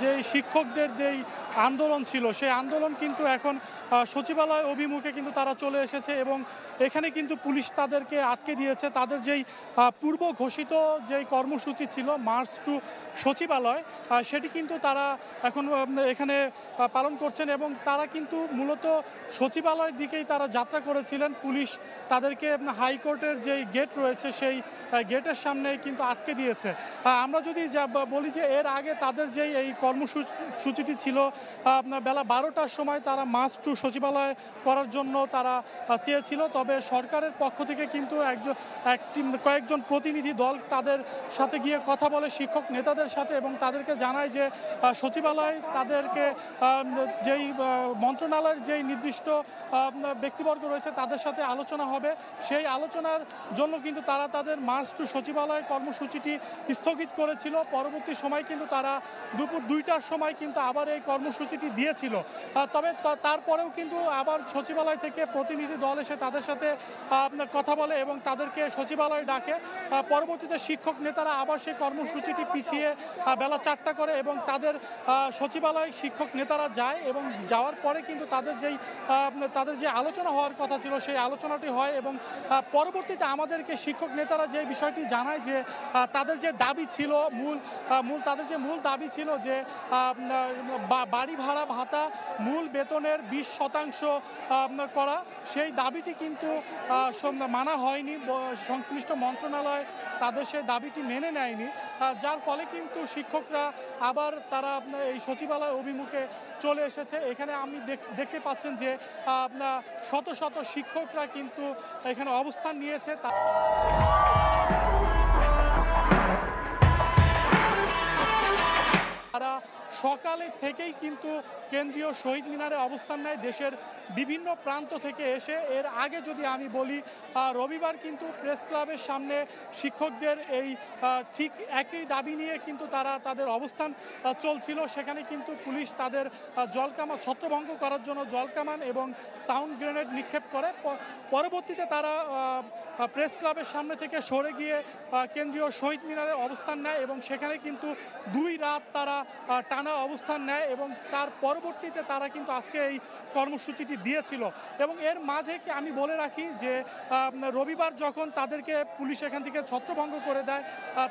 যে শিক্ষকদের যেই আন্দোলন ছিল সেই আন্দোলন কিন্তু এখন সচিবালয় অভিমুখে কিন্তু তারা চলে এসেছে এবং এখানে কিন্তু পুলিশ তাদেরকে আটকে দিয়েছে। তাদের যেই পূর্ব ঘোষিত যেই কর্মসূচি ছিল মার্চ টু সচিবালয়, সেটি কিন্তু তারা এখন এখানে পালন করছেন এবং তারা কিন্তু মূলত সচিবালয়ের দিকেই তারা যাত্রা করেছিলেন। পুলিশ তাদেরকে হাইকোর্টের যেই গেট রয়েছে সেই গেটের সামনে কিন্তু আটকে দিয়েছে। আমরা যদি বলি যে এর আগে তাদের যেই এই কর্মসূচিটি ছিল বেলা 12টার সময় তারা মার্চ টু সচিবালয় করার জন্য তারা চেয়েছিল, তবে সরকারের পক্ষ থেকে কিন্তু কয়েকজন প্রতিনিধি দল তাদের সাথে গিয়ে কথা বলে শিক্ষক নেতাদের সাথে এবং তাদেরকে জানায় যে সচিবালয় তাদেরকে যেই মন্ত্রণালয়ের যেই নির্দিষ্ট ব্যক্তিবর্গ রয়েছে তাদের সাথে আলোচনা হবে। সেই আলোচনার জন্য কিন্তু তারা তাদের মার্চ টু সচিবালয় কর্মসূচিটি স্থগিত করেছিল। পরবর্তী সময় কিন্তু তারা দুপুর 2টার সময় কিন্তু আবার এই কর্মসূচিটি দিয়েছিল। তবে তারপরেও কিন্তু আবার সচিবালয় থেকে প্রতিনিধি দল এসে তাদের সাথে কথা বলে এবং তাদেরকে সচিবালয়ে ডাকে। পরবর্তীতে শিক্ষক নেতারা আবার সেই কর্মসূচিটি পিছিয়ে বেলা 4টা করে এবং তাদের সচিবালয় শিক্ষক নেতারা যায় এবং যাওয়ার পরে কিন্তু তাদের যে আলোচনা হওয়ার কথা ছিল সেই আলোচনাটি হয় এবং পরবর্তীতে আমাদেরকে শিক্ষক নেতারা যে বিষয়টি জানায় যে তাদের যে দাবি ছিল তাদের যে মূল দাবি ছিল যে বাড়ি ভাড়া ভাতা মূল বেতনের 20% করা, সেই দাবিটি কিন্তু মানা হয়নি। সংশ্লিষ্ট মন্ত্রণালয় তাদের সেই দাবিটি মেনে নেয়নি, যার ফলে কিন্তু শিক্ষকরা আবার তারা এই সচিবালয় অভিমুখে চলে এসেছে। এখানে আমি দেখতে পাচ্ছেন যে শত শত শিক্ষকরা কিন্তু এখানে অবস্থান নিয়েছে। তারা সকালে থেকেই কিন্তু কেন্দ্রীয় শহীদ মিনারে অবস্থান নেয় দেশের বিভিন্ন প্রান্ত থেকে এসে। এর আগে যদি আমি বলি রবিবার কিন্তু প্রেস ক্লাবের সামনে শিক্ষকদের এই ঠিক একই দাবি নিয়ে কিন্তু তাদের অবস্থান চলছিল। সেখানে কিন্তু পুলিশ তাদের জলকামান ছত্রভঙ্গ করার জন্য জলকামান এবং সাউন্ড গ্রেনেড নিক্ষেপ করে। পরবর্তীতে তারা প্রেস ক্লাবের সামনে থেকে সরে গিয়ে কেন্দ্রীয় শহীদ মিনারে অবস্থান নেয় এবং সেখানে কিন্তু 2 রাত তারা টানা অবস্থান নেয় এবং তার পরবর্তীতে তারা কিন্তু আজকে এই কর্মসূচিটি দিয়েছিল। এবং এর মাঝে আমি বলে রাখি যে রবিবার যখন তাদেরকে পুলিশ এখান থেকে ছত্রভঙ্গ করে দেয়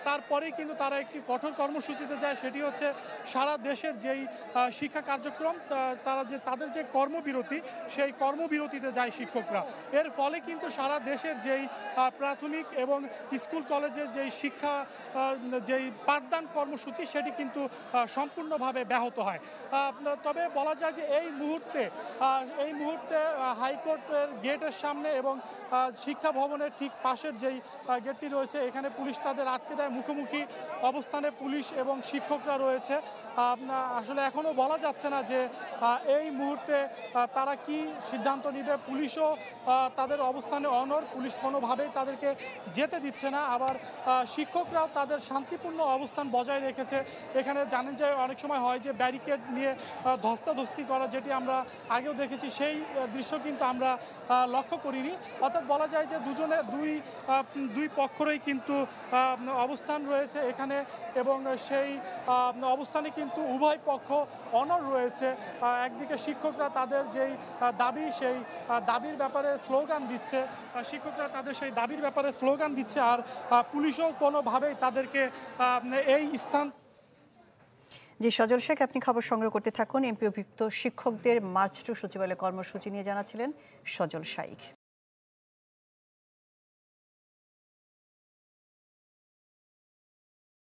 তারপরেই কিন্তু তারা একটি কঠোর কর্মসূচিতে যায়, সেটি হচ্ছে সারা দেশের যেই শিক্ষা কার্যক্রম তাদের যে কর্মবিরতি সেই কর্মবিরতিতে যায় শিক্ষকরা। এর ফলে কিন্তু সারা দেশের যেই প্রাথমিক এবং স্কুল কলেজের যেই শিক্ষা যেই পাঠদান কর্মসূচি সেটি কিন্তু সম্পূর্ণভাবে ব্যাহত হয়। তবে বলা যায় যে এই মুহূর্তে হাইকোর্টের গেটের সামনে এবং শিক্ষা ভবনের ঠিক পাশের যেই গেটটি রয়েছে এখানে পুলিশ তাদের আটকে দেয়। মুখোমুখি অবস্থানে পুলিশ এবং শিক্ষকরা রয়েছে। আসলে এখনও বলা যাচ্ছে না যে এই মুহূর্তে তারা কি সিদ্ধান্ত নিবে। পুলিশও তাদের অবস্থানে অনড়, পুলিশ কোনোভাবেই তাদেরকে যেতে দিচ্ছে না। আবার শিক্ষকরাও তাদের শান্তিপূর্ণ অবস্থান বজায় রেখেছে। এখানে জানেন যে অনেক সময় হয় যে ব্যারিকেড নিয়ে ধস্তাধস্তি করা, যেটি আমরা আগেও দেখেছি, সেই দৃশ্য কিন্তু আমরা লক্ষ্য করিনি। অর্থাৎ বলা যায় যে দুই পক্ষেরই কিন্তু অবস্থান রয়েছে এখানে এবং সেই অবস্থানে কিন্তু উভয় পক্ষ অনড় রয়েছে। একদিকে শিক্ষকরা তাদের যেই দাবি সেই দাবির ব্যাপারে স্লোগান দিচ্ছে, শিক্ষকরা তাদের সেই দাবির ব্যাপারে স্লোগান দিচ্ছে, আর পুলিশও কোনোভাবেই তাদেরকে এই স্থান। জি সজল শেখ, আপনি খবর সংগ্রহ করতে থাকুন। এমপিওভুক্ত শিক্ষকদের মার্চ টু সচিবালয় কর্মসূচি নিয়ে জানাচ্ছিলেন সজল শাইখ।